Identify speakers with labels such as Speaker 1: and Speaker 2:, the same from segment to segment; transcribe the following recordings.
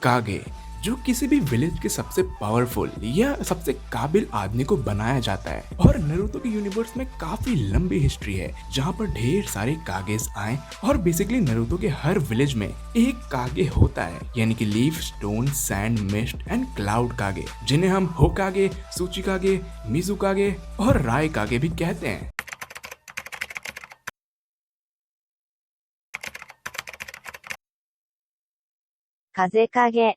Speaker 1: कागे, जो किसी भी विलेज के सबसे पावरफुल या सबसे काबिल आदमी को बनाया जाता है। और नारुतो के यूनिवर्स में काफी लंबी हिस्ट्री है जहाँ पर ढेर सारे कागेस आए और बेसिकली नारुतो के हर विलेज में एक कागे होता है, यानी कि leaf, stone, sand, mist and cloud Kage, जिन्हें हम होकागे, सूचिकागे, मिजुकागे और राय कागे भी कहते हैं।
Speaker 2: Kazekage.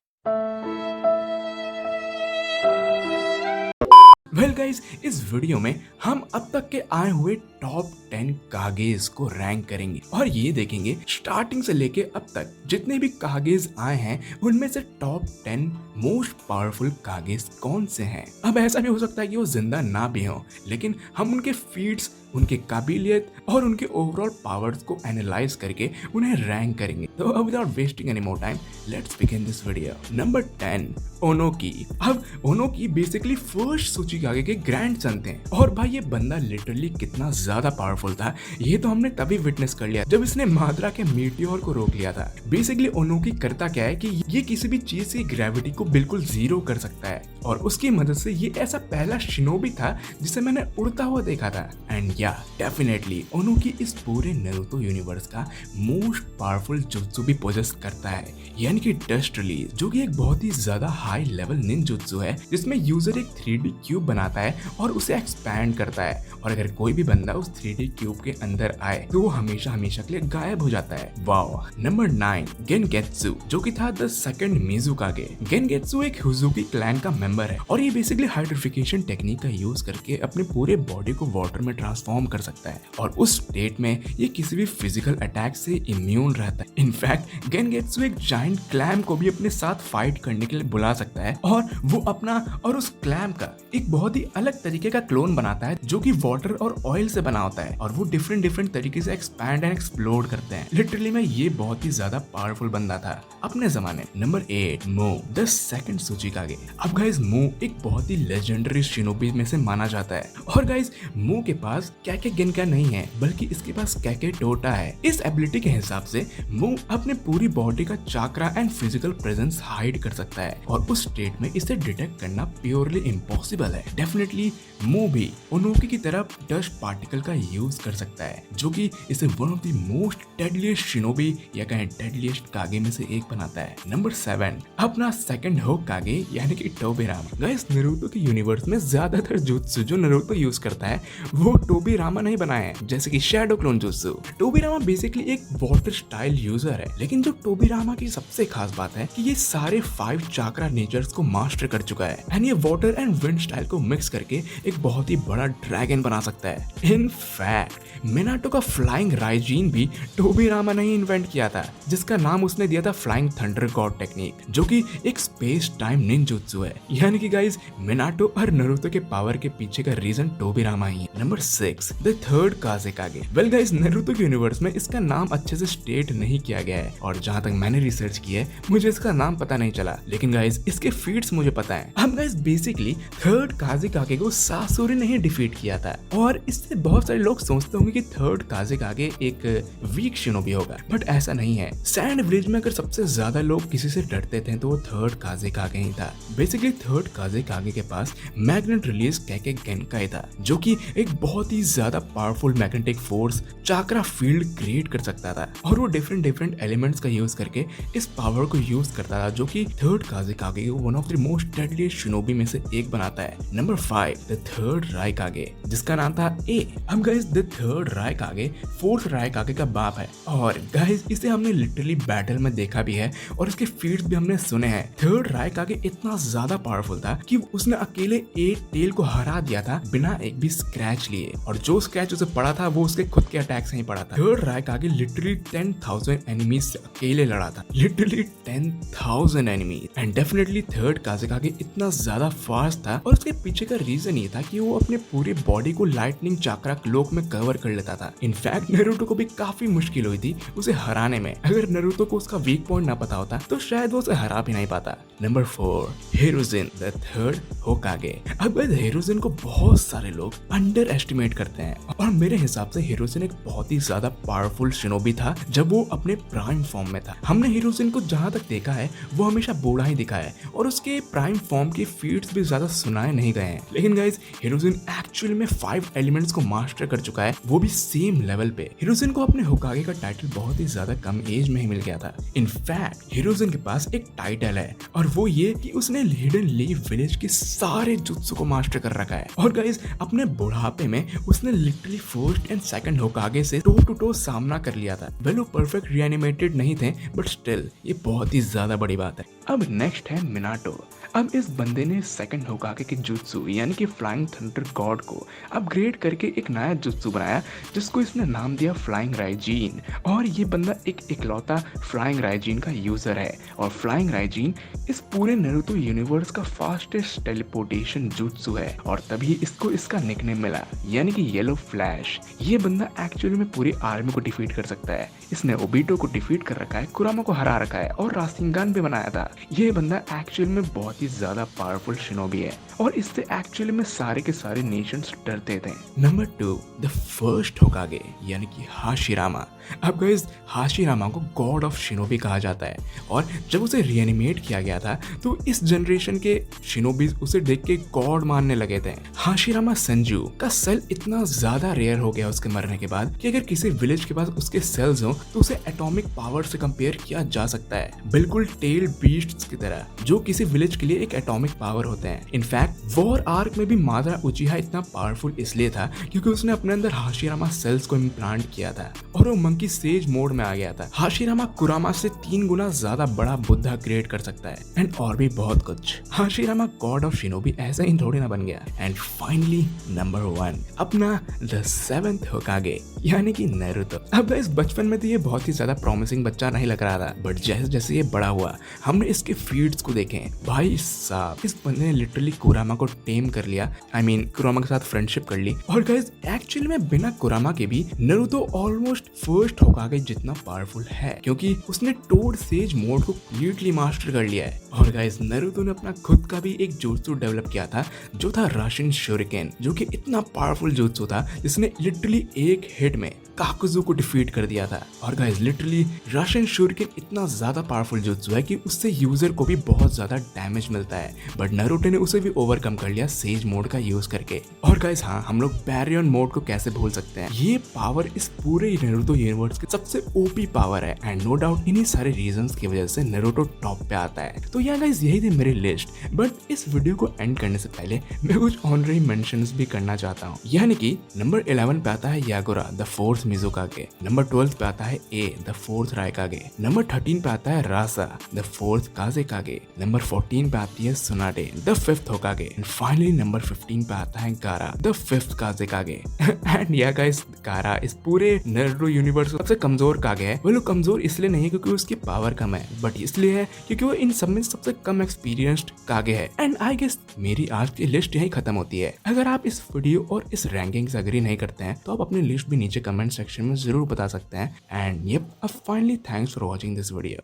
Speaker 1: वेल गाइस, इस वीडियो में हम अब तक के आए हुए टॉप 10 कागेज को रैंक करेंगे और ये देखेंगे स्टार्टिंग से लेके अब तक जितने भी कागेज आए हैं उनमें से टॉप 10 मोस्ट पावरफुल कागेज कौन से हैं। अब ऐसा भी हो सकता है कि वो जिंदा ना भी हो, लेकिन हम उनके फीट्स, उनके काबिलियत और उनके ओवरऑल पावर्स को एनालाइज करके उन्हें रैंक करेंगे। तो without wasting any more time, let's begin this video. Number 10, ओनोकी। अब ओनोकी बेसिकली फर्स्ट सूचिकागे के ग्रैंडसन थे और भाई ये बंदा लिटरली कितना ज्यादा पावरफुल था ये तो हमने तभी विटनेस कर लिया जब इसने माद्रा के मीटियोर को रोक लिया था। बेसिकली ओनोकी करता क्या है कि ये किसी भी चीज की ग्रेविटी को बिल्कुल जीरो कर सकता है और उसकी मदद से ये ऐसा पहला शिनोबी था जिसे मैंने उड़ता हुआ देखा था। एंड या डेफिनेटली ओनोकी इस पूरे नारुतो यूनिवर्स का मोस्ट पावरफुल जुत्सु भी पोजेस करता है, यानी कि डस्ट रिलीज, जो कि एक बहुत ही ज्यादा हाई लेवल निंजुत्सु है जिसमें यूजर एक 3D क्यूब बनाता है और उसे एक्सपैंड करता है और अगर कोई भी बंदा उस 3D क्यूब के अंदर आए तो वो हमेशा हमेशा के लिए गायब हो जाता है। वाओ। नंबर 9, गेनगेत्सु, जो कि था द सेकंड मिजुकागे। गेनगेत्सु एक हुजुकी क्लैन का मेंबर है और ये बेसिकली हाइड्रिफिकेशन टेक्निक का यूज करके अपने पूरे बॉडी को वाटर में ट्रांसफॉर्म कर सकता है और उस स्टेट में ये किसी भी फिजिकल अटैक से इम्यून रहता है। इनफैक्ट गेनगेत्सु एक जायंट क्लैम को भी अपने साथ फाइट करने के लिए बुला सकता है और वो अपना और उस क्लैम का एक बहुत ही अलग तरीके का क्लोन बनाता है जो कि वाटर और ऑयल से बना होता है और वो डिफरेंट तरीके से एक्सपैंड एंड एक्सप्लोड करते हैं। लिटरली में ये बहुत ही ज्यादा पावरफुल बंदा था अपने जमाने। नंबर 8, मो, द सेकंड सूचिकागे। अब गाइस मो एक बहुत ही लेजेंडरी शिनोबी में से माना जाता है और गाइस मो के पास कैके गेनका नहीं है बल्कि इसके पास कैके टोटा है। इस एबिलिटी के हिसाब से मो अपने पूरी बॉडी का chakra and physical presence hide कर सकता है और उस स्टेट में इसे डिटेक्ट करना प्योरली इम्पॉसिबल है। डेफिनेटली मो भी ओनोकी की तरह डस्ट पार्टिकल का यूज कर सकता है जो कि इसे one of the most deadliest shinobi या कहें डेडलीस्ट कागे में से एक बनाता है। नंबर 7, अपना सेकंड होकागे यानी कि टोबिरामा। गाइस नारुतो के यूनिवर्स में ज्यादातर जुत्सु जो नारुतो यूज करता है वो टोबिरामा नहीं बनाए हैं, जैसे कि शैडो क्लोन जुत्सु। टोबिरामा बेसिकली एक वाटर स्टाइल यूजर है, लेकिन जो टोबिरामा की सबसे खास बात है कि ये सारे 5 चाक्रा नेचर्स को मास्टर कर चुका है एंड ये वाटर एंड विंड स्टाइल को मिक्स करके एक बहुत ही बड़ा ड्रैगन बना सकता है। इनफैक्ट मिनाटो का फ्लाइंग राइजीन भी टोबिरामा ने ही इन्वेंट किया था, जिसका नाम उसने दिया था फ्लाइंग थंडर गॉड टेक्निक, जो कि एक स्पेस टाइम निंजुत्सु है। यानी कि गाइस मिनाटो और नारुतो के पावर के पीछे का रीजन टोबिरामा ही है। Number 6, the third Kazekage. Well guys Naruto के यूनिवर्स में इसका नाम अच्छे से स्टेट नहीं किया गया है और जहां तक मैंने रिसर्च की है मुझे इसका नाम पता नहीं चला, लेकिन गाइस इसके फीट्स मुझे पता है। हम गाइस बेसिकली थर्ड काज़ेकागे को सासुरी ने ही डिफीट किया था और इससे बहुत सारे लोग सोचते होंगे कि थर्ड काज़ेकागे एक वीक शिनोबी होगा, बट ऐसा नहीं है। सैंड विलेज में अगर सबसे ज्यादा लोग किसी से डरते थे तो वो थर्ड काज़ेकागे ही था। बेसिकली थर्ड काज़ेकागे के पास मैग्नेट रिलीज कैके गेनकाई था जो कि एक बहुत ही ज्यादा powerful magnetic force chakra field create कर सकता था और वो डिफरेंट एलिमेंट्स का यूज करके इस पावर को यूज करता था जो कि थर्ड काज़ेकागे को one of the most deadliest shinobi में से एक बनाता है। नंबर 5, द थर्ड रायकागे, जिसका नाम था ए। अब गाइस द थर्ड रायकागे फोर्थ रायकागे का बाप है और गाइस इसे हमने लिटरली बैटल में देखा भी है और इसके फीट्स भी हमने सुने हैं। थर्ड रायकागे इतना ज्यादा पावरफुल था कि उसने अकेले एक टेल को हरा दिया था बिना एक भी स्क्रैच लिए और जो स्क्रैच उसे पड़ा था वो उसके खुद के अटैक से ही पड़ा था। थर्ड रायकागे लिटरली 10,000 एनिमीज से अकेले लड़ा था, literally 10,000 enemies. And definitely third Kazekage इतना ज्यादा फास्ट था और उसके पीछे का रीजन ये था कि वो अपने पूरी बॉडी को लाइटनिंग चाक्रा सारा क्लोक में कवर कर लेता था। इनफैक्ट नारुतो को भी काफी मुश्किल हुई थी उसे हराने में। अगर नारुतो को उसका वीक पॉइंट ना पता होता तो शायद वो उसे हरा भी नहीं पाता। Number 4, Hiruzen the third Hokage. अब हिरोजिन को बहुत सारे लोग अंडर एस्टिमेट करते हैं और मेरे हिसाब से हिरोजिन एक बहुत ही ज्यादा पावरफुल शिनोबी था जब वो अपने प्राइम फॉर्म में था। हमने हिरोजिन को जहां तक देखा है वो हमेशा बूढ़ा ही दिखा है और उसके प्राइम फॉर्म के फीट्स भी ज्यादा सुनाए नहीं गए हैं। लेकिन गाइज हिरोजिन एक्चुअली में 5 एलिमेंट्स को मास्टर कर चुका है, वो भी सेम लेवल पे। हिरोजिन को अपने होकागे का टाइटल बहुत ही ज्यादा कम एज में ही मिल गया था। इनफैक्ट हिरोजिन के पास एक टाइटल है और वो ये कि उसने हिडन लीफ विलेज के सारे जुत्सु को मास्टर कर रखा है। और गाइज अपने बुढ़ापे में उसने लिटरली फर्स्ट एंड सेकंड होकागे से टो टू टो सामना कर लिया था। वेल वो परफेक्ट रिएनिमेटेड नहीं थे बट स्टिल ये बहुत ही ज्यादा बड़ी बात है। अब नेक्स्ट है मिनाटो। अब इस बंदे ने सेकंड होकागे के जुत्सु यानी कि फ्लाइंग थंडर गॉड को अपग्रेड करके एक नया जुत्सु बनाया जिसको इसने नाम दिया फ्लाइंग राइजीन। और ये बंदा एक इकलौता फ्लाइंग राइजीन का यूजर है और फ्लाइंग राइजीन इस पूरे नारुतो यूनिवर्स का फास्टेस्ट टेलीपोर्टेशन जुत्सु है और तभी इसको इसका निकनेम मिला यानी कि येलो फ्लैश। ये बंदा एक्चुअली में पूरी आर्मी को डिफीट कर सकता है। इसने ओबिटो को डिफीट कर रखा है, कुरामा को हरा रखा है और रासिंगान भी बनाया था। ये बंदा एक्चुअली में बहुत ही ज्यादा पावरफुल शिनोबी है और इससे एक्चुअली में सारे के सारे नेशंस डरते थे। नंबर 2, द फर्स्ट होकागे यानी कि हाशिरामा। अब गाइस हाशिरामा को गॉड ऑफ शिनोबी कहा जाता है और जब उसे रिएनिमेट किया गया था तो इस जनरेशन के शिनोबीज उसे देख के गॉड मानने लगे थे। हाशिरामा संजू का सेल इतना ज्यादा रेयर हो गया उसके मरने के बाद कि अगर किसी विलेज के पास उसके सेल्स हो तो उसे एटॉमिक पावर से कंपेयर किया जा सकता है, बिल्कुल टेल बीस्ट्स की तरह, जो किसी विलेज के लिए एक एटॉमिक पावर होते हैं। इनफैक्ट वॉर आर्क में भी मादरा उचिहा इतना पावरफुल इसलिए था क्योंकि उसने अपने अंदर हाशिरामा सेल्स को इम्प्लांट किया था और वो मंकी सेज मोड में आ गया था। हाशिरामा कुरामा से 3 गुना ज्यादा बड़ा बुद्धा क्रिएट कर सकता है एंड और भी बहुत कुछ। हाशिरामा गॉड ऑफ शिनोबी ऐसा ही थोड़ी ना बन गया। एंड फाइनली नंबर 1, अपना द 7th होकागे यानी कि नारुतो। अब इस बचपन में तो ये बहुत ही ज्यादा प्रॉमिसिंग बच्चा नहीं लग रहा था बट जैसे जैसे ये बड़ा हुआ हमने इसके फीड्स को देखे। भाई साहब इस बंदे ने लिटरली कुरामा को टेम कर लिया, आई मीन कुरामा के साथ फ्रेंडशिप कर ली। और गाइस एक्चुअली में बिना कुरामा के भी नारुतो ऑलमोस्ट फर्स्ट होकागे जितना पावरफुल है क्योंकि उसने टोड सेज मोड को कंप्लीटली मास्टर कर लिया है। और गाइस नारुतो ने अपना खुद का भी एक जुत्सु डेवलप किया था जो था राशिन शूरिकेन, जो कि इतना पावरफुल जुत्सु था जिसने लिटरली एक हिट में काकुजू को डिफीट कर दिया था। और गाइस लिटरली राशिन शूरिकेन इतना ज्यादा पावरफुल जुत्सु है कि उससे यूजर को भी बहुत ज्यादा डैमेज मिलता है बट नारुतो ने उसे भी ओवरकम कर लिया सेज मोड का यूज करके। और गाइस हाँ, हम लोग बैरियन मोड को कैसे भूल सकते हैं। ये पावर इस पूरे नारुतो यूनिवर्स की सबसे ओपी पावर है एंड नो डाउट इन्हीं सारे रीजंस की वजह से नारुतो टॉप पे आता है। तो यार गाइस यही थी मेरी लिस्ट बट इस वीडियो को एंड करने से पहले मैं कुछ ऑनररी मेंशंस भी करना चाहता हूँ। यानी कि नंबर 11 पे आता है यागोरा द 4th मिजुकागे, नंबर 12 पे आता है ए द 4th राइकागे, नंबर 13 पे आता है रासा द 4th काजेकागे, नंबर 14 पे आती है सुनाडे the 5th होकागे and finally number 15 पे आता है गारा द 5th काजेकागे। एंड या गाइस गारा इस पूरे नारुतो यूनिवर्स सबसे कमजोर कागे है। वो लोग कमजोर इसलिए नहीं है क्योंकि उसकी पावर कम है बट इसलिए है क्योंकि वो इन सब में सबसे कम एक्सपीरियंस्ड कागे है। एंड आई गेस मेरी आज की लिस्ट यही खत्म होती है। अगर आप इस वीडियो और इस रैंकिंग से एग्री नहीं करते हैं तो आप अपनी लिस्ट भी नीचे कमेंट सेक्शन में जरूर बता सकते हैं। And yup, finally thanks for watching this video.